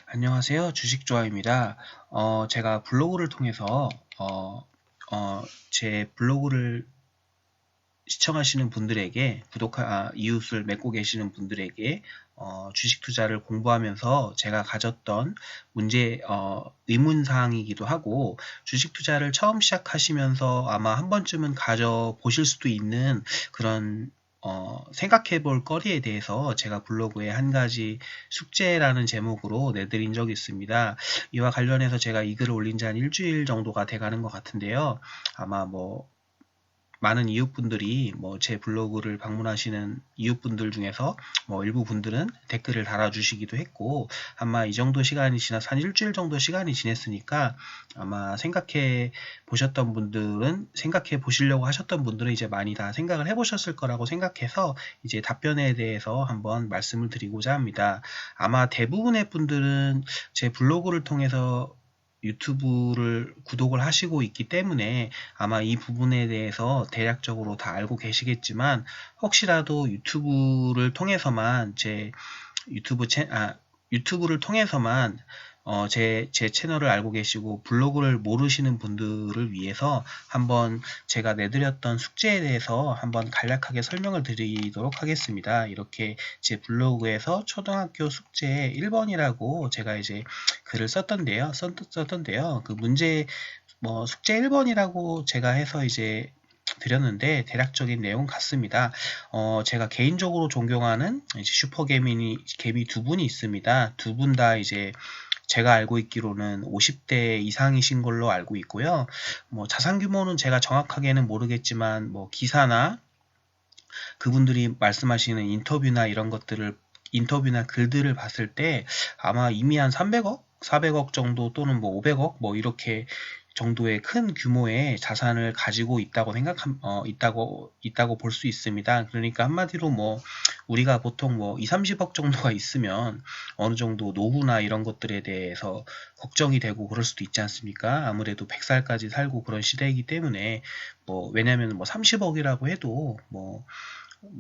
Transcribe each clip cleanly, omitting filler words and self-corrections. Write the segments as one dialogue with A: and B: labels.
A: 안녕하세요. 주식조아입니다. 제가 블로그를 통해서 제 블로그를 시청하시는 분들에게 이웃을 맺고 계시는 분들에게 주식 투자를 공부하면서 제가 가졌던 의문사항이기도 하고, 주식 투자를 처음 시작하시면서 아마 한 번쯤은 가져보실 수도 있는 그런 생각해 볼 거리에 대해서 제가 블로그에 한 가지 숙제라는 제목으로 내드린 적이 있습니다. 이와 관련해서 제가 이 글을 올린 지 한 일주일 정도가 돼가는 것 같은데요. 아마 많은 이웃분들이 제 블로그를 방문하시는 이웃분들 중에서 일부 분들은 댓글을 달아주시기도 했고, 아마 이 정도 시간이 지나서 한 일주일 정도 시간이 지났으니까 아마 생각해 보시려고 하셨던 분들은 이제 많이 다 생각을 해보셨을 거라고 생각해서 이제 답변에 대해서 한번 말씀을 드리고자 합니다. 아마 대부분의 분들은 제 블로그를 통해서 유튜브를 구독을 하시고 있기 때문에 아마 이 부분에 대해서 대략적으로 다 알고 계시겠지만, 혹시라도 유튜브를 통해서만 제 채널을 알고 계시고 블로그를 모르시는 분들을 위해서 한번 제가 내드렸던 숙제에 대해서 한번 간략하게 설명을 드리도록 하겠습니다. 이렇게 제 블로그에서 초등학교 숙제 1번이라고 제가 이제 글을 썼던데요. 그 문제 숙제 1번이라고 제가 해서 이제 드렸는데 대략적인 내용 같습니다. 제가 개인적으로 존경하는 이제 개미 두 분이 있습니다. 두 분 다 이제 제가 알고 있기로는 50대 이상이신 걸로 알고 있고요. 자산 규모는 제가 정확하게는 모르겠지만 기사나 그분들이 말씀하시는 인터뷰나 글들을 봤을 때 아마 이미 한 300억, 400억 정도 또는 500억 이렇게 정도의 큰 규모의 자산을 가지고 있다고 볼 수 있습니다. 그러니까 한마디로 우리가 보통 2, 30억 정도가 있으면 어느 정도 노후나 이런 것들에 대해서 걱정이 되고 그럴 수도 있지 않습니까? 아무래도 100살까지 살고 그런 시대이기 때문에 왜냐면 30억이라고 해도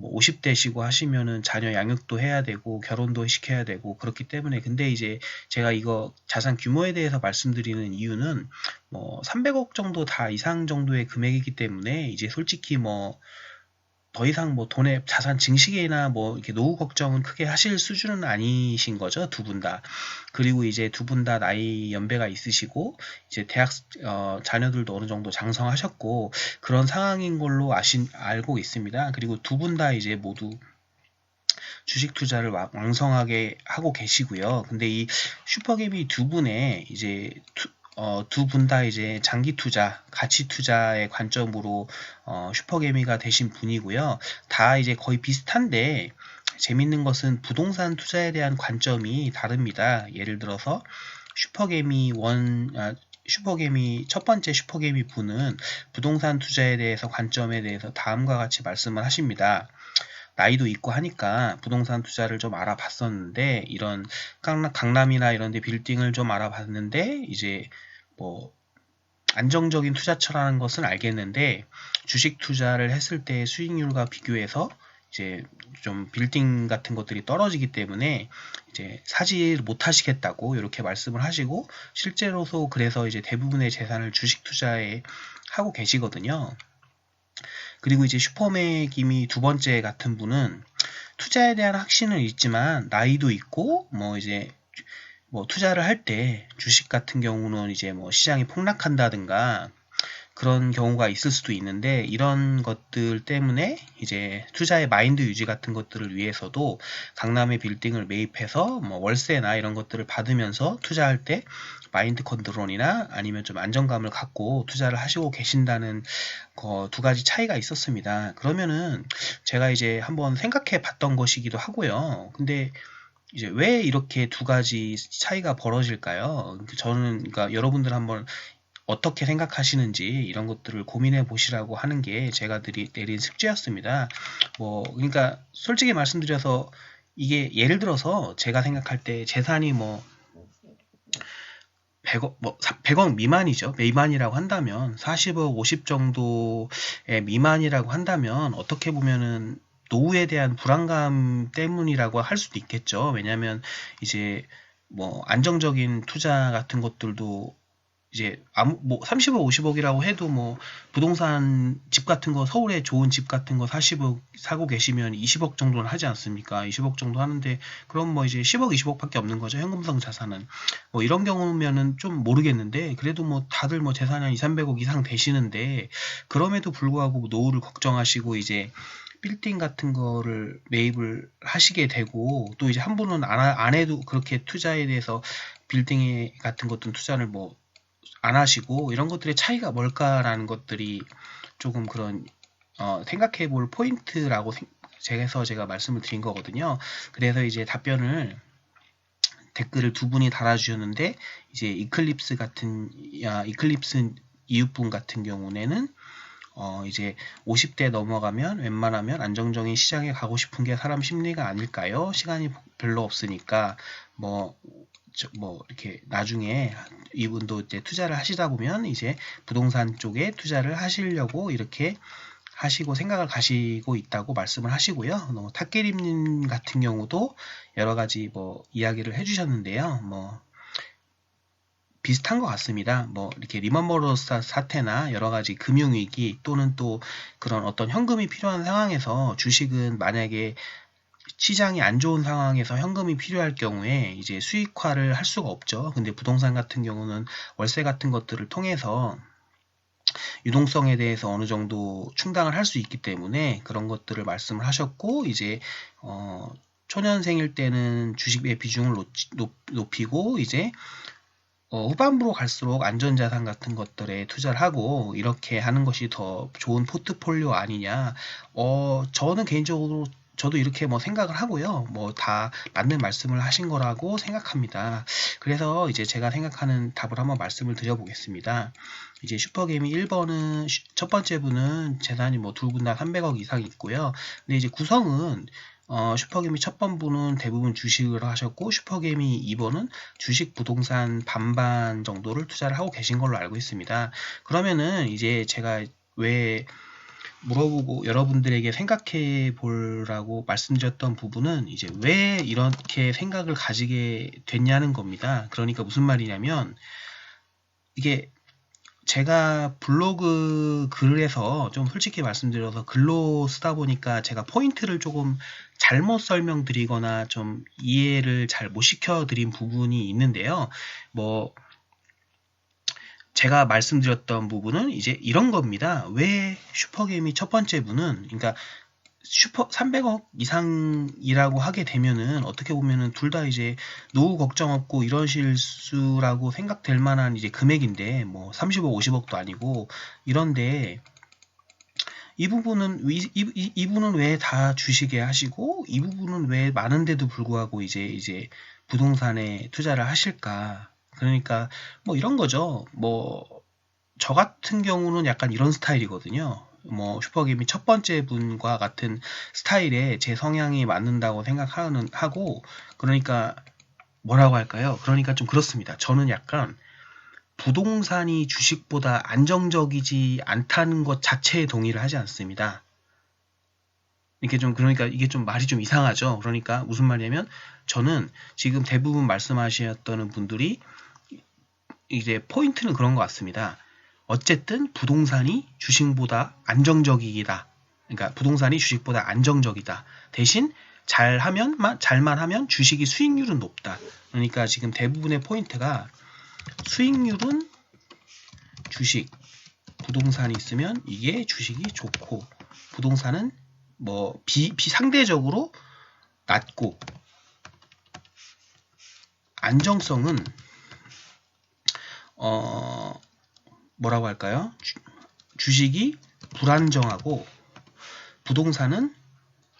A: 50대시고 하시면은 자녀 양육도 해야 되고 결혼도 시켜야 되고 그렇기 때문에, 근데 이제 제가 이거 자산 규모에 대해서 말씀드리는 이유는 300억 정도 다 이상 정도의 금액이기 때문에 이제 솔직히 더 이상 돈의 자산 증식이나 이렇게 노후 걱정은 크게 하실 수준은 아니신 거죠, 두 분 다. 그리고 이제 두 분 다 나이 연배가 있으시고 이제 자녀들도 어느 정도 장성하셨고 그런 상황인 걸로 알고 있습니다. 그리고 두 분 다 이제 모두 주식 투자를 왕성하게 하고 계시고요. 근데 이 슈퍼개미 두 분의 이제 두 분 다 이제 장기 투자, 가치 투자의 관점으로 슈퍼개미가 되신 분이고요. 다 이제 거의 비슷한데 재밌는 것은 부동산 투자에 대한 관점이 다릅니다. 예를 들어서 첫 번째 슈퍼개미 분은 부동산 투자에 대해서 관점에 대해서 다음과 같이 말씀을 하십니다. 나이도 있고 하니까 부동산 투자를 좀 알아봤었는데, 이런 강남이나 이런 데 빌딩을 좀 알아봤는데 이제 안정적인 투자처라는 것은 알겠는데 주식 투자를 했을 때 수익률과 비교해서 이제 좀 빌딩 같은 것들이 떨어지기 때문에 이제 사지 못하시겠다고 이렇게 말씀을 하시고, 실제로서 그래서 이제 대부분의 재산을 주식 투자에 하고 계시거든요. 그리고 이제 슈퍼맥임이 두 번째 같은 분은 투자에 대한 확신은 있지만 나이도 있고 이제 투자를 할 때 주식 같은 경우는 이제 시장이 폭락한다든가 그런 경우가 있을 수도 있는데, 이런 것들 때문에 이제 투자의 마인드 유지 같은 것들을 위해서도 강남의 빌딩을 매입해서 월세나 이런 것들을 받으면서 투자할 때 마인드 컨트롤이나 아니면 좀 안정감을 갖고 투자를 하시고 계신다는 두 가지 차이가 있었습니다. 그러면은 제가 이제 한번 생각해 봤던 것이기도 하고요. 근데 이제 왜 이렇게 두 가지 차이가 벌어질까요? 그러니까 여러분들 한번 어떻게 생각하시는지 이런 것들을 고민해 보시라고 하는 게 제가 내린 숙제였습니다. 그러니까 솔직히 말씀드려서 이게 예를 들어서 제가 생각할 때 재산이 100억 미만이라고 한다면, 40억, 50 정도의 미만이라고 한다면 어떻게 보면은 노후에 대한 불안감 때문이라고 할 수도 있겠죠. 왜냐하면 이제 뭐 안정적인 투자 같은 것들도 이제 뭐 30억, 50억이라고 해도 뭐 부동산 집 같은 거 서울에 좋은 집 같은 거 사고 계시면 20억 정도는 하지 않습니까? 20억 정도 하는데 그럼 뭐 이제 10억, 20억밖에 없는 거죠. 현금성 자산은. 뭐 이런 경우면은 좀 모르겠는데 그래도 뭐 다들 뭐 재산이 한 2, 300억 이상 되시는데 그럼에도 불구하고 노후를 걱정하시고 이제 빌딩 같은 거를 매입을 하시게 되고 또 이제 한 분은 안 해도 그렇게 투자에 대해서 빌딩 같은 것들 투자를 뭐 안 하시고 이런 것들의 차이가 뭘까라는 것들이 조금 그런 생각해 볼 포인트라고 제가 말씀을 드린 거거든요. 그래서 이제 댓글을 두 분이 달아주셨는데 이제 이클립스 이웃분 같은 경우에는 이제 50대 넘어가면 웬만하면 안정적인 시장에 가고 싶은 게 사람 심리가 아닐까요? 시간이 별로 없으니까 뭐 이렇게 나중에 이분도 이제 투자를 하시다 보면 이제 부동산 쪽에 투자를 하시려고 이렇게 하시고 생각을 가시고 있다고 말씀을 하시고요. 탁기림님 같은 경우도 여러 가지 뭐 이야기를 해주셨는데요. 뭐 비슷한 것 같습니다. 뭐 이렇게 리먼버러스 사태나 여러 가지 금융위기 또는 또 그런 어떤 현금이 필요한 상황에서 주식은 만약에 시장이 안 좋은 상황에서 현금이 필요할 경우에 이제 수익화를 할 수가 없죠. 근데 부동산 같은 경우는 월세 같은 것들을 통해서 유동성에 대해서 어느 정도 충당을 할 수 있기 때문에 그런 것들을 말씀을 하셨고 이제 초년생일 때는 주식의 비중을 높이고 이제 후반부로 갈수록 안전자산 같은 것들에 투자를 하고 이렇게 하는 것이 더 좋은 포트폴리오 아니냐. 저는 개인적으로 저도 이렇게 뭐 생각을 하고요. 뭐 다 맞는 말씀을 하신 거라고 생각합니다. 그래서 이제 제가 생각하는 답을 한번 말씀을 드려보겠습니다. 이제 슈퍼게임이 1번은 첫 번째 분은 재산이 뭐 두 분 다 300억 이상 있고요. 근데 이제 구성은 슈퍼게임이 첫 번분은 대부분 주식을 하셨고 슈퍼게임이 2번은 주식 부동산 반반 정도를 투자를 하고 계신 걸로 알고 있습니다. 그러면은 이제 제가 왜 물어보고 여러분들에게 생각해 보라고 말씀드렸던 부분은 이제 왜 이렇게 생각을 가지게 됐냐는 겁니다. 그러니까 무슨 말이냐면 이게 제가 블로그 글에서 좀 솔직히 말씀드려서 글로 쓰다 보니까 제가 포인트를 조금 잘못 설명드리거나 좀 이해를 잘 못 시켜드린 부분이 있는데요. 뭐 제가 말씀드렸던 부분은 이제 이런 겁니다. 왜 슈퍼게임이 첫 번째 분은 그러니까 300억 이상이라고 하게 되면은 어떻게 보면은 둘 다 이제 노후 걱정 없고 이러실 수라고 생각될 만한 이제 금액인데 뭐 30억, 50억도 아니고 이런데 이 부분은 이분은 왜 다 주식에 하시고 이 부분은 왜 많은데도 불구하고 이제 부동산에 투자를 하실까? 그러니까 뭐 이런 거죠. 뭐 저 같은 경우는 약간 이런 스타일이거든요. 뭐 슈퍼게임이 첫 번째 분과 같은 스타일에 제 성향이 맞는다고 하고 그러니까 뭐라고 할까요? 그러니까 좀 그렇습니다. 저는 약간 부동산이 주식보다 안정적이지 않다는 것 자체에 동의를 하지 않습니다. 그러니까 이게 좀 말이 좀 이상하죠. 그러니까 무슨 말이냐면 저는 지금 대부분 말씀하셨던 분들이 이제 포인트는 그런 것 같습니다. 어쨌든 부동산이 주식보다 안정적이다. 그러니까 부동산이 주식보다 안정적이다. 대신 잘만 하면 주식이 수익률은 높다. 그러니까 지금 대부분의 포인트가 수익률은 주식, 부동산이 있으면 이게 주식이 좋고 부동산은 뭐 상대적으로 낮고 안정성은 뭐라고 할까요? 주식이 불안정하고 부동산은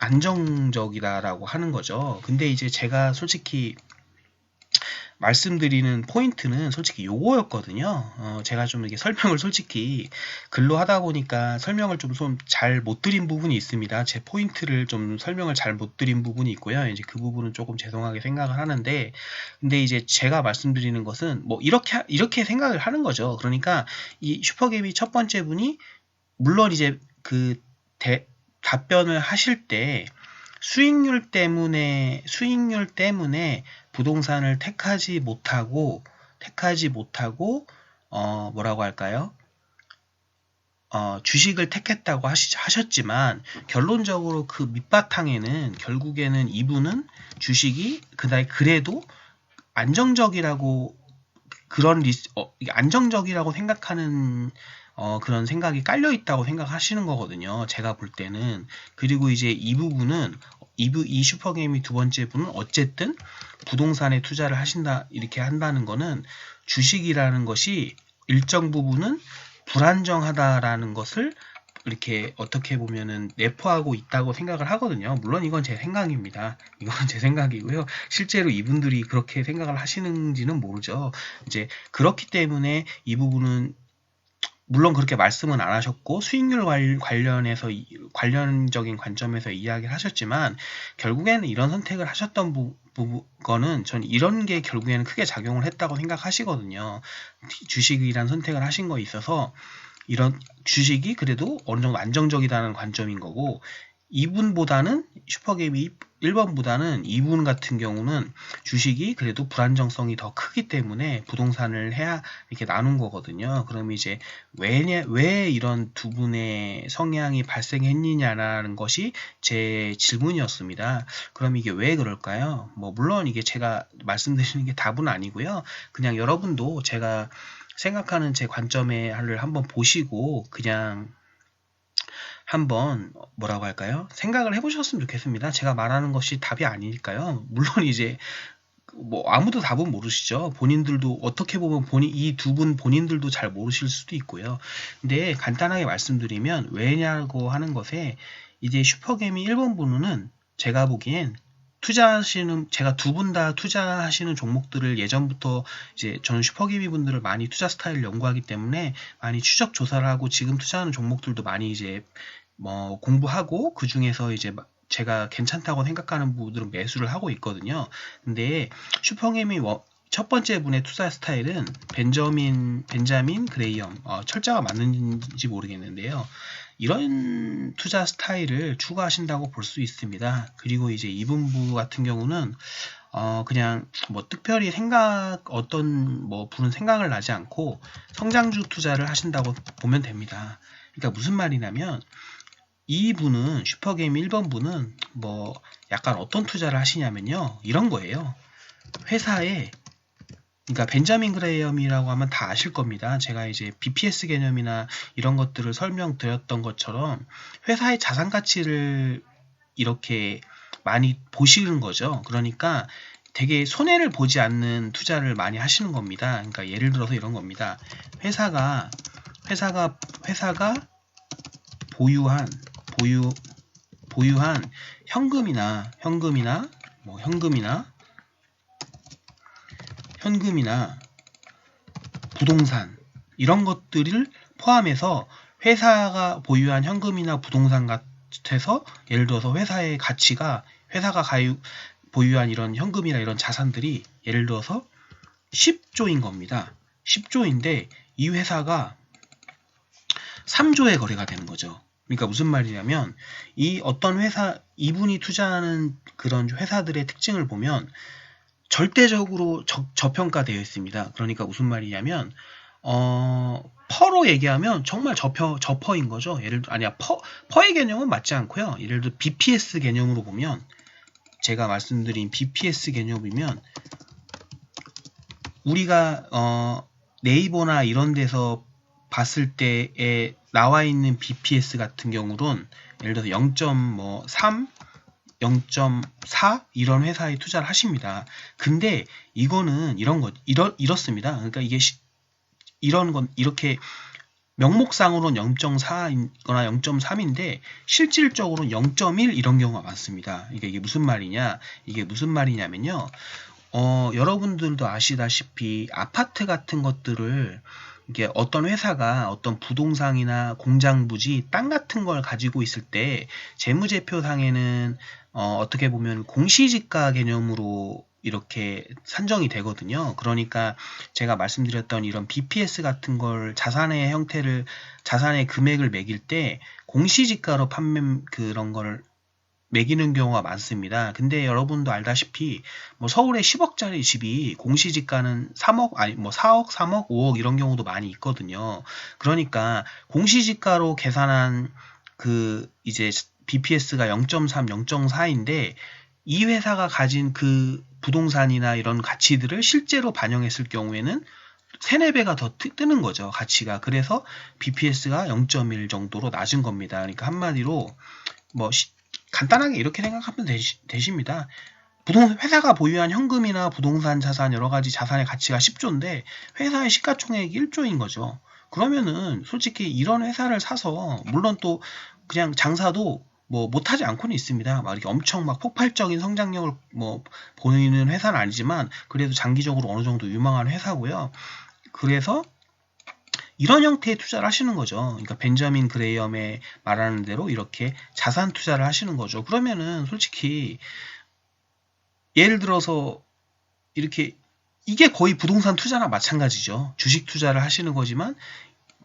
A: 안정적이다라고 하는 거죠. 근데 이제 제가 솔직히 말씀드리는 포인트는 솔직히 요거였거든요. 제가 좀 이렇게 설명을 솔직히 글로 하다 보니까 설명을 좀 잘 못 드린 부분이 있습니다. 제 포인트를 좀 설명을 잘 못 드린 부분이 있고요. 이제 그 부분은 조금 죄송하게 생각을 하는데, 근데 이제 제가 말씀드리는 것은 뭐 이렇게 생각을 하는 거죠. 그러니까 이 슈퍼게임이 첫 번째 분이 물론 이제 답변을 하실 때 수익률 때문에 부동산을 택하지 못하고 뭐라고 할까요? 주식을 택했다고 하셨지만 결론적으로 그 밑바탕에는 결국에는 이분은 주식이 그래도 안정적이라고 안정적이라고 생각하는 그런 생각이 깔려 있다고 생각하시는 거거든요. 제가 볼 때는. 그리고 이제 이 슈퍼게임이 두 번째 분은 어쨌든 부동산에 투자를 이렇게 한다는 거는 주식이라는 것이 일정 부분은 불안정하다라는 것을 이렇게 어떻게 보면은 내포하고 있다고 생각을 하거든요. 물론 이건 제 생각입니다. 이건 제 생각이고요. 실제로 이분들이 그렇게 생각을 하시는지는 모르죠. 이제 그렇기 때문에 이 부분은 물론 그렇게 말씀은 안 하셨고 수익률 관련적인 관점에서 이야기를 하셨지만 결국에는 이런 선택을 하셨던 거는 전 이런 게 결국에는 크게 작용을 했다고 생각하시거든요. 주식이란 선택을 하신 거에 있어서 이런 주식이 그래도 어느 정도 안정적이다는 관점인 거고 이분보다는 슈퍼게임이 1번보다는 이분 같은 경우는 주식이 그래도 불안정성이 더 크기 때문에 부동산을 해야 이렇게 나눈 거거든요. 그럼 이제 왜 이런 두 분의 성향이 발생했느냐라는 것이 제 질문이었습니다. 그럼 이게 왜 그럴까요? 물론 이게 제가 말씀드리는 게 답은 아니고요. 그냥 여러분도 제가 생각하는 제 관점을 한번 보시고 그냥 한번 뭐라고 할까요? 생각을 해보셨으면 좋겠습니다. 제가 말하는 것이 답이 아니니까요. 물론 이제 아무도 답은 모르시죠. 본인들도 어떻게 보면 이 두 분 본인들도 잘 모르실 수도 있고요. 근데 간단하게 말씀드리면 왜냐고 하는 것에 이제 슈퍼게임이 1번 분은 제가 보기엔 제가 두 분 다 투자하시는 종목들을 예전부터 이제 저는 슈퍼게임이 분들을 많이 투자 스타일을 연구하기 때문에 많이 추적 조사를 하고 지금 투자하는 종목들도 많이 이제 공부하고 그 중에서 이제 제가 괜찮다고 생각하는 부분들은 매수를 하고 있거든요. 근데 슈퍼게임이 첫 번째 분의 투자 스타일은 벤자민 그레이엄 철자가 맞는지 모르겠는데요. 이런 투자 스타일을 추구하신다고 볼 수 있습니다. 그리고 이제 이분부 같은 경우는 그냥 특별히 어떤 분은 생각을 나지 않고 성장주 투자를 하신다고 보면 됩니다. 그러니까 무슨 말이냐면 이분은 슈퍼게임 1번 분은 약간 어떤 투자를 하시냐면요. 이런 거예요. 회사에 그러니까 벤자민 그레이엄이라고 하면 다 아실 겁니다. 제가 이제 BPS 개념이나 이런 것들을 설명드렸던 것처럼 회사의 자산 가치를 이렇게 많이 보시는 거죠. 그러니까 되게 손해를 보지 않는 투자를 많이 하시는 겁니다. 그러니까 예를 들어서 이런 겁니다. 회사가 보유한 현금이나 부동산 이런 것들을 포함해서 회사가 보유한 현금이나 부동산 같아서 예를 들어서 회사가 보유한 이런 현금이나 이런 자산들이 예를 들어서 10조인 겁니다. 10조인데 이 회사가 3조의 거래가 되는 거죠. 그러니까 무슨 말이냐면 이분이 투자하는 그런 회사들의 특징을 보면 절대적으로 저평가되어 있습니다. 그러니까 무슨 말이냐면 퍼로 얘기하면 정말 저퍼인 거죠. 퍼의 개념은 맞지 않고요. 예를 들어 BPS 개념으로 보면 제가 말씀드린 BPS 개념이면 우리가 네이버나 이런 데서 봤을 때에 나와 있는 BPS 같은 경우는 예를 들어서 0.3 0.4 이런 회사에 투자를 하십니다. 근데 이거는 이렇습니다. 그러니까 이게 이런 건 이렇게 명목상으로는 0.4거나 0.3인데 실질적으로는 0.1 이런 경우가 많습니다. 이게 무슨 말이냐? 이게 무슨 말이냐면요. 여러분들도 아시다시피 아파트 같은 것들을 이게 어떤 회사가 어떤 부동산이나 공장 부지, 땅 같은 걸 가지고 있을 때 재무제표상에는 어떻게 보면 공시지가 개념으로 이렇게 산정이 되거든요. 그러니까 제가 말씀드렸던 이런 BPS 같은 걸 자산의 금액을 매길 때 공시지가로 그런 걸 매기는 경우가 많습니다. 근데 여러분도 알다시피 뭐 서울에 10억짜리 집이 공시지가는 3억 아니 뭐 4억, 3억, 5억 이런 경우도 많이 있거든요. 그러니까 공시지가로 계산한 그 이제 BPS가 0.3, 0.4인데 이 회사가 가진 그 부동산이나 이런 가치들을 실제로 반영했을 경우에는 3, 4배가 더 뜨는 거죠. 가치가. 그래서 BPS가 0.1 정도로 낮은 겁니다. 그러니까 한마디로 뭐 간단하게 이렇게 생각하면 되십니다. 회사가 보유한 현금이나 부동산 자산 여러 가지 자산의 가치가 10조인데 회사의 시가총액이 1조인 거죠. 그러면은 솔직히 이런 회사를 사서 물론 또 그냥 장사도 뭐 못하지 않고는 있습니다. 막 이렇게 엄청 막 폭발적인 성장력을 뭐 보이는 회사는 아니지만 그래도 장기적으로 어느 정도 유망한 회사고요. 그래서 이런 형태의 투자를 하시는 거죠. 그러니까 벤자민 그레이엄의 말하는 대로 이렇게 자산 투자를 하시는 거죠. 그러면은 솔직히 예를 들어서 이렇게 이게 거의 부동산 투자나 마찬가지죠. 주식 투자를 하시는 거지만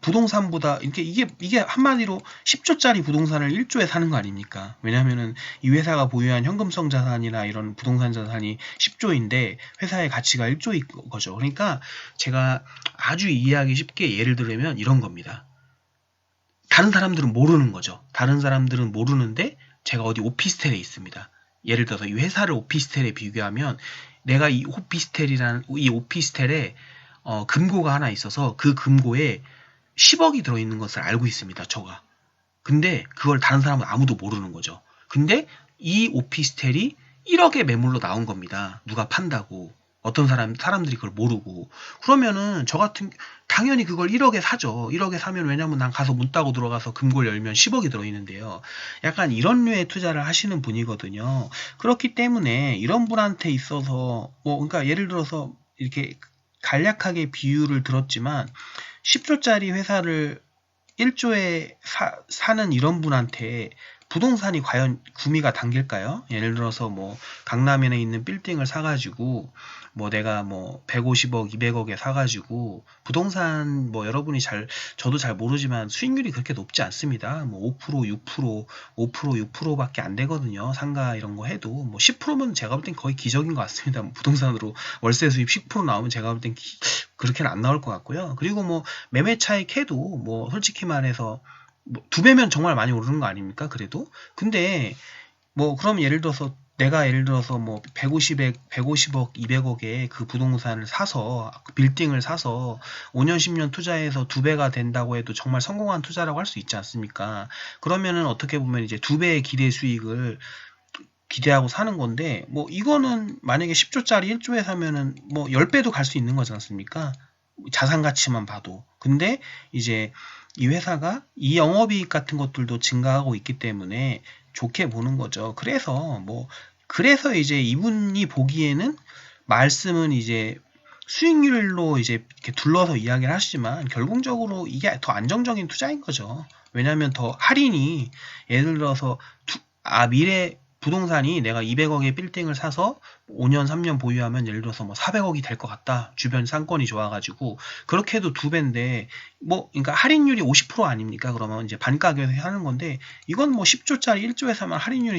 A: 부동산보다 이게 한마디로 10조짜리 부동산을 1조에 사는 거 아닙니까? 왜냐면은 이 회사가 보유한 현금성 자산이나 이런 부동산 자산이 10조인데 회사의 가치가 1조인 거죠. 그러니까 제가 아주 이해하기 쉽게 예를 들면 이런 겁니다. 다른 사람들은 모르는 거죠. 다른 사람들은 모르는데 제가 어디 오피스텔에 있습니다. 예를 들어서 이 회사를 오피스텔에 비교하면 내가 이 오피스텔에 금고가 하나 있어서 그 금고에 10억이 들어있는 것을 알고 있습니다. 저가. 근데 그걸 다른 사람은 아무도 모르는 거죠. 근데 이 오피스텔이 1억의 매물로 나온 겁니다. 누가 판다고. 어떤 사람들이 그걸 모르고. 그러면은 당연히 그걸 1억에 사죠. 1억에 사면 왜냐면 난 가서 문 따고 들어가서 금고를 열면 10억이 들어있는데요. 약간 이런 류의 투자를 하시는 분이거든요. 그렇기 때문에 이런 분한테 있어서 그러니까 예를 들어서 이렇게 간략하게 비유를 들었지만 10조짜리 회사를 1조에 사는 이런 분한테 부동산이 과연 구미가 당길까요? 예를 들어서 뭐 강남에 있는 빌딩을 사가지고 뭐 내가 뭐 150억, 200억에 사가지고 부동산 뭐 여러분이 저도 잘 모르지만 수익률이 그렇게 높지 않습니다. 뭐 5%, 6%, 5%, 6%밖에 안 되거든요. 상가 이런 거 해도 뭐 10%면 제가 볼 땐 거의 기적인 것 같습니다. 뭐 부동산으로 월세 수입 10% 나오면 제가 볼 땐 그렇게는 안 나올 것 같고요. 그리고 뭐 매매 차익 해도 뭐 솔직히 말해서 뭐 2배면 정말 많이 오르는 거 아닙니까? 그래도 근데 뭐 그럼 내가 예를 들어서 뭐 150억, 200억에 그 부동산을 사서 그 빌딩을 사서 5년, 10년 투자해서 2배가 된다고 해도 정말 성공한 투자라고 할 수 있지 않습니까? 그러면은 어떻게 보면 이제 2배의 기대 수익을 기대하고 사는 건데 뭐 이거는 만약에 10조짜리 1조에 사면은 뭐 10배도 갈 수 있는 거지 않습니까? 자산 가치만 봐도. 근데 이제 이 회사가 이 영업이익 같은 것들도 증가하고 있기 때문에 좋게 보는 거죠. 그래서 이제 이분이 보기에는 말씀은 이제 수익률로 이제 이렇게 둘러서 이야기를 하시지만 결국적으로 이게 더 안정적인 투자인 거죠. 왜냐하면 더 할인이 예를 들어서 미래 부동산이 내가 200억의 빌딩을 사서 5년, 3년 보유하면 예를 들어서 뭐 400억이 될 것 같다. 주변 상권이 좋아가지고 그렇게 해도 2배인데 그러니까 할인율이 50% 아닙니까? 그러면 이제 반가격에 하는 건데 이건 뭐 10조짜리 1조에 사면 할인율이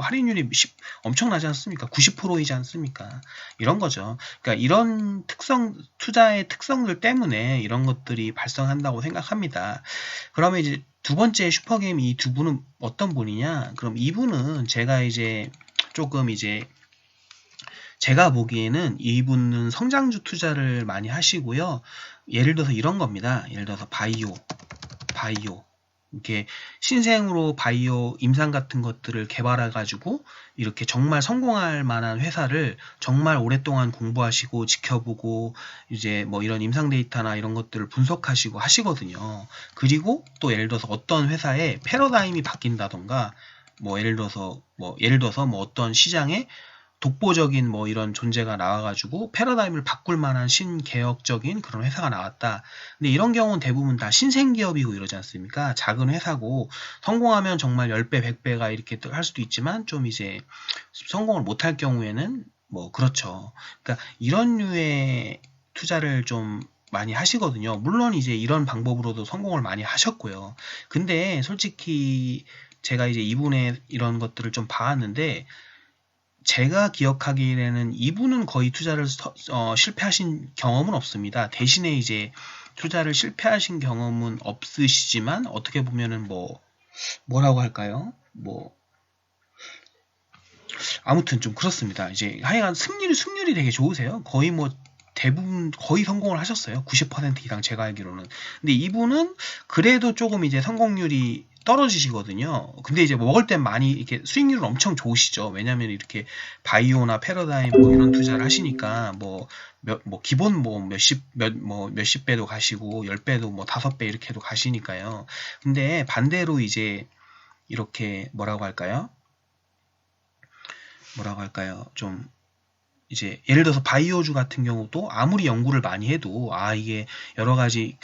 A: 할인율이 엄청나지 않습니까? 90%이지 않습니까? 이런 거죠. 그러니까 이런 투자의 특성들 때문에 이런 것들이 발생한다고 생각합니다. 그러면 이제 두 번째 슈퍼게임 이 두 분은 어떤 분이냐? 그럼 이분은 제가 보기에는 이분은 성장주 투자를 많이 하시고요. 예를 들어서 이런 겁니다. 예를 들어서 바이오. 이렇게 신생으로 바이오 임상 같은 것들을 개발해 가지고 이렇게 정말 성공할 만한 회사를 정말 오랫동안 공부하시고 지켜보고 이제 뭐 이런 임상 데이터나 이런 것들을 분석하시고 하시거든요. 그리고 또 예를 들어서 어떤 회사의 패러다임이 바뀐다던가 뭐 예를 들어서 뭐 어떤 시장에 독보적인 뭐 이런 존재가 나와가지고 패러다임을 바꿀 만한 신개혁적인 그런 회사가 나왔다. 근데 이런 경우는 대부분 다 신생기업이고 이러지 않습니까? 작은 회사고 성공하면 정말 10배, 100배가 이렇게 할 수도 있지만 좀 이제 성공을 못할 경우에는 뭐 그렇죠. 그러니까 이런 류의 투자를 좀 많이 하시거든요. 물론 이제 이런 방법으로도 성공을 많이 하셨고요. 근데 솔직히 제가 이제 이분의 이런 것들을 좀 봐왔는데 제가 기억하기에는 이분은 거의 투자를 실패하신 경험은 없습니다. 대신에 이제 투자를 실패하신 경험은 없으시지만 어떻게 보면은 뭐라고 할까요? 아무튼 좀 그렇습니다. 이제 하여간 승률이 되게 좋으세요. 거의 대부분 거의 성공을 하셨어요. 90% 이상 제가 알기로는. 근데 이분은 그래도 조금 이제 성공률이 떨어지시거든요. 근데 이제 먹을 땐 많이 이렇게 수익률은 엄청 좋으시죠. 왜냐면 이렇게 바이오나 패러다임 이런 투자를 하시니까 기본 몇십 배도 가시고 10배도 5배 이렇게도 가시니까요. 근데 반대로 이제 이렇게 뭐라고 할까요? 좀 이제 예를 들어서 바이오주 같은 경우도 아무리 연구를 많이 해도 이게 여러 가지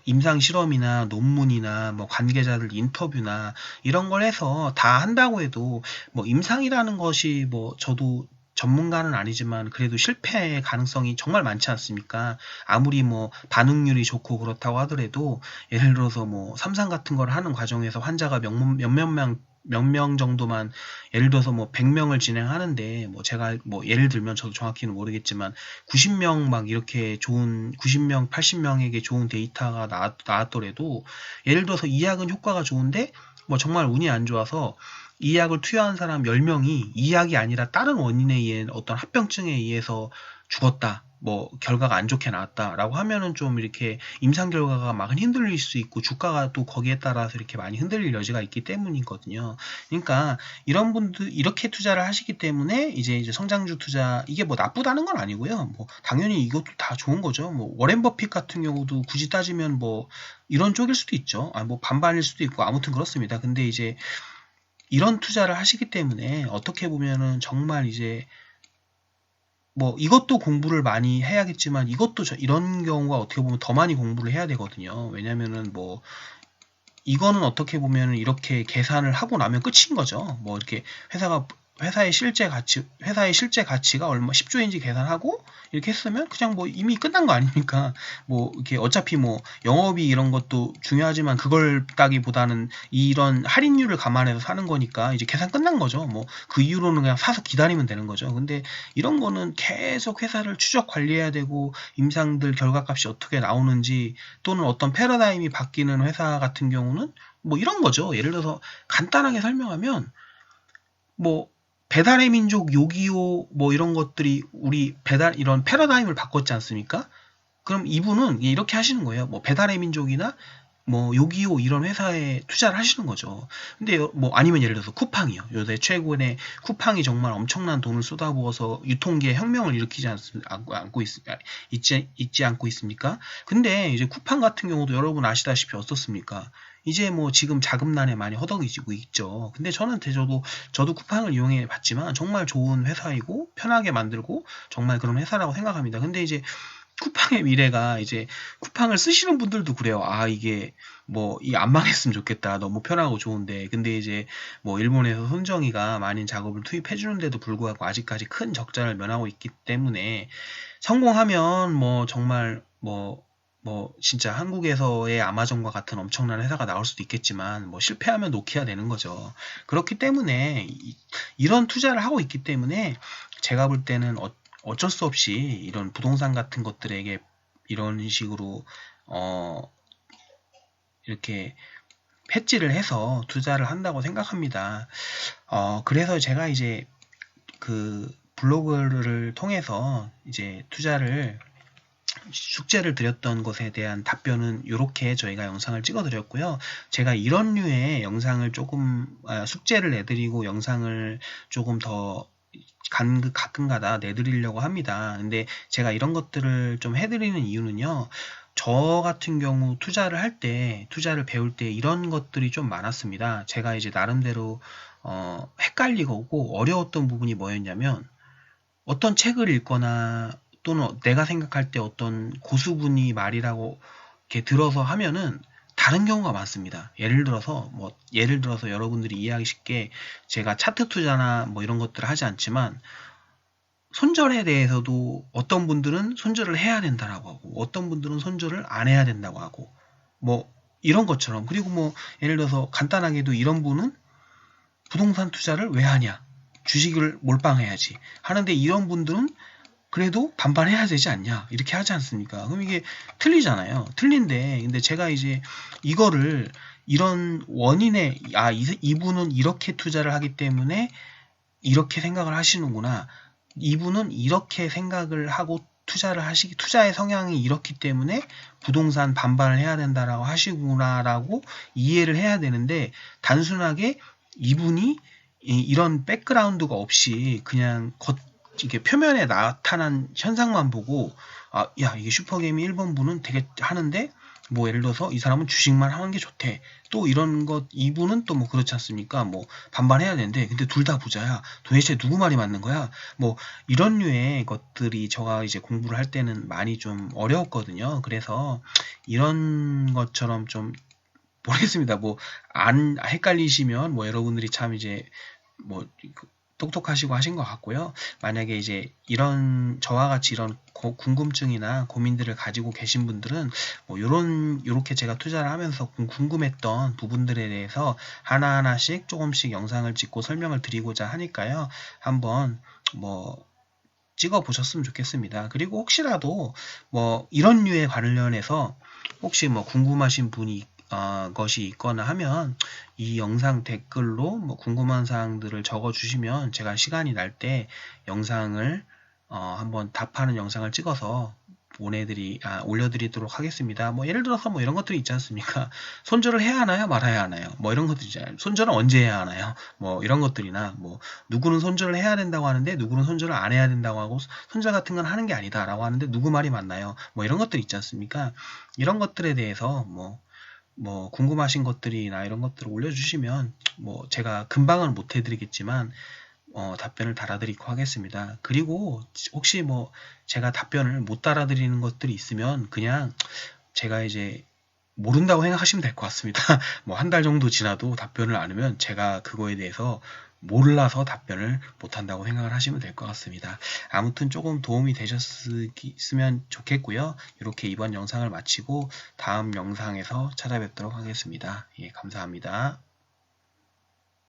A: 임상 실험이나 논문이나 관계자들 인터뷰나 이런 걸 해서 다 한다고 해도 임상이라는 것이 저도 전문가는 아니지만 그래도 실패의 가능성이 정말 많지 않습니까? 아무리 반응률이 좋고 그렇다고 하더라도 예를 들어서 삼상 같은 걸 하는 과정에서 환자가 몇 명 정도만 예를 들어서 100명을 진행하는데 제가 예를 들면 저도 정확히는 모르겠지만 90명 이렇게 좋은 90명, 80명에게 좋은 데이터가 나왔더라도 예를 들어서 이 약은 효과가 좋은데 정말 운이 안 좋아서 이 약을 투여한 사람 10명이 이 약이 아니라 다른 원인에 의해 어떤 합병증에 의해서 죽었다. 결과가 안 좋게 나왔다라고 하면은 좀 이렇게 임상 결과가 막 흔들릴 수 있고 주가가 또 거기에 따라서 이렇게 많이 흔들릴 여지가 있기 때문이거든요. 그러니까 이런 분들 이렇게 투자를 하시기 때문에 이제 성장주 투자 이게 나쁘다는 건 아니고요. 당연히 이것도 다 좋은 거죠. 워렌 버핏 같은 경우도 굳이 따지면 이런 쪽일 수도 있죠. 반반일 수도 있고 아무튼 그렇습니다. 근데 이제 이런 투자를 하시기 때문에 어떻게 보면은 정말 이제 이것도 공부를 많이 해야겠지만 이것도 이런 경우가 어떻게 보면 더 많이 공부를 해야 되거든요. 왜냐면은 이거는 어떻게 보면은 이렇게 계산을 하고 나면 끝인 거죠. 이렇게 회사의 실제 가치가 얼마 10조인지 계산하고 이렇게 했으면 그냥 이미 끝난 거 아닙니까? 이렇게 어차피 영업이 이런 것도 중요하지만 그걸 따기보다는 이런 할인율을 감안해서 사는 거니까 이제 계산 끝난 거죠. 그 이후로는 그냥 사서 기다리면 되는 거죠. 근데 이런 거는 계속 회사를 추적 관리해야 되고 임상들 결과값이 어떻게 나오는지 또는 어떤 패러다임이 바뀌는 회사 같은 경우는 이런 거죠. 예를 들어서 간단하게 설명하면 배달의 민족, 요기요 이런 것들이 우리 이런 패러다임을 바꿨지 않습니까? 그럼 이분은 이렇게 하시는 거예요. 배달의 민족이나 요기요 이런 회사에 투자를 하시는 거죠. 근데 아니면 예를 들어서 쿠팡이요. 요새 최근에 쿠팡이 정말 엄청난 돈을 쏟아부어서 유통기에 혁명을 일으키지 있지 않고 있습니까? 근데 이제 쿠팡 같은 경우도 여러분 아시다시피 어떻습니까? 이제 지금 자금난에 많이 허덕이지고 있죠. 근데 저도 쿠팡을 이용해 봤지만 정말 좋은 회사이고 편하게 만들고 정말 그런 회사라고 생각합니다. 근데 이제 쿠팡의 미래가 이제 쿠팡을 쓰시는 분들도 그래요. 이게 이 안 망했으면 좋겠다. 너무 편하고 좋은데. 근데 이제 일본에서 손정이가 많은 작업을 투입해 주는데도 불구하고 아직까지 큰 적자를 면하고 있기 때문에 성공하면 정말 진짜 한국에서의 아마존과 같은 엄청난 회사가 나올 수도 있겠지만 실패하면 노키아 되는 거죠. 그렇기 때문에 이런 투자를 하고 있기 때문에 제가 볼 때는 어쩔 수 없이 이런 부동산 같은 것들에게 이런 식으로 이렇게 패지를 해서 투자를 한다고 생각합니다. 그래서 제가 이제 그 블로그를 통해서 이제 숙제를 드렸던 것에 대한 답변은 이렇게 저희가 영상을 찍어 드렸고요. 제가 이런 류의 영상을 숙제를 내드리고 영상을 조금 더 가끔가다 내드리려고 합니다. 근데 제가 이런 것들을 좀 해드리는 이유는요. 저 같은 경우 투자를 배울 때 이런 것들이 좀 많았습니다. 제가 이제 나름대로 헷갈리고 어려웠던 부분이 뭐였냐면 어떤 책을 읽거나 또는 내가 생각할 때 어떤 고수분이 말이라고 이렇게 들어서 하면은 다른 경우가 많습니다. 예를 들어서 여러분들이 이해하기 쉽게 제가 차트 투자나 이런 것들을 하지 않지만 손절에 대해서도 어떤 분들은 손절을 해야 된다라고 하고 어떤 분들은 손절을 안 해야 된다고 하고 이런 것처럼. 그리고 뭐 예를 들어서 간단하게도 이런 분은 부동산 투자를 왜 하냐? 주식을 몰빵해야지. 하는데 이런 분들은 그래도 반반해야 되지 않냐? 이렇게 하지 않습니까? 그럼 이게 틀리잖아요. 틀린데, 근데 제가 이제 이거를 이런 원인에, 이분은 이렇게 투자를 하기 때문에 이렇게 생각을 하시는구나. 이분은 이렇게 생각을 하고 투자의 성향이 이렇기 때문에 부동산 반반을 해야 된다라고 하시구나라고 이해를 해야 되는데, 단순하게 이분이 이런 백그라운드가 없이 그냥 이렇게 표면에 나타난 현상만 보고, 야, 이게 슈퍼게임이 1번부는 되게 하는데, 뭐 예를 들어서 이 사람은 주식만 하는 게 좋대. 또 이런 것, 이분은 또 뭐 그렇지 않습니까? 뭐 반반해야 되는데, 근데 둘 다 부자야. 도대체 누구 말이 맞는 거야? 뭐 이런 류의 것들이 제가 이제 공부를 할 때는 많이 좀 어려웠거든요. 그래서 이런 것처럼 좀 모르겠습니다. 뭐 안 헷갈리시면 뭐 여러분들이 참 이제 뭐 똑똑하시고 하신 것 같고요. 만약에 이제 저와 같이 이런 궁금증이나 고민들을 가지고 계신 분들은 뭐 요렇게 제가 투자를 하면서 궁금했던 부분들에 대해서 하나하나씩 조금씩 영상을 찍고 설명을 드리고자 하니까요. 한번 뭐 찍어 보셨으면 좋겠습니다. 그리고 혹시라도 뭐 이런 류에 관련해서 혹시 뭐 궁금하신 것이 있거나 하면 이 영상 댓글로 뭐 궁금한 사항들을 적어 주시면 제가 시간이 날 때 영상을 한번 답하는 영상을 찍어서 올려드리도록 하겠습니다. 뭐 예를 들어서 뭐 이런 것들이 있지 않습니까? 손절을 해야 하나요? 말아야 하나요? 뭐 이런 것들이 있잖아요. 손절은 언제 해야 하나요? 뭐 이런 것들이나 뭐 누구는 손절을 해야 된다고 하는데 누구는 손절을 안 해야 된다고 하고 손절 같은 건 하는 게 아니다 라고 하는데 누구 말이 맞나요? 뭐 이런 것들 있지 않습니까? 이런 것들에 대해서 뭐 궁금하신 것들이나 이런 것들을 올려주시면 뭐 제가 금방은 못 해드리겠지만 답변을 달아드리고 하겠습니다. 그리고 혹시 뭐 제가 답변을 못 달아드리는 것들이 있으면 그냥 제가 이제 모른다고 생각하시면 될 것 같습니다. 뭐 한 달 정도 지나도 답변을 안 하면 제가 그거에 대해서 몰라서 답변을 못한다고 생각을 하시면 될 것 같습니다. 아무튼 조금 도움이 되셨으면 좋겠고요. 이렇게 이번 영상을 마치고 다음 영상에서 찾아뵙도록 하겠습니다. 예, 감사합니다.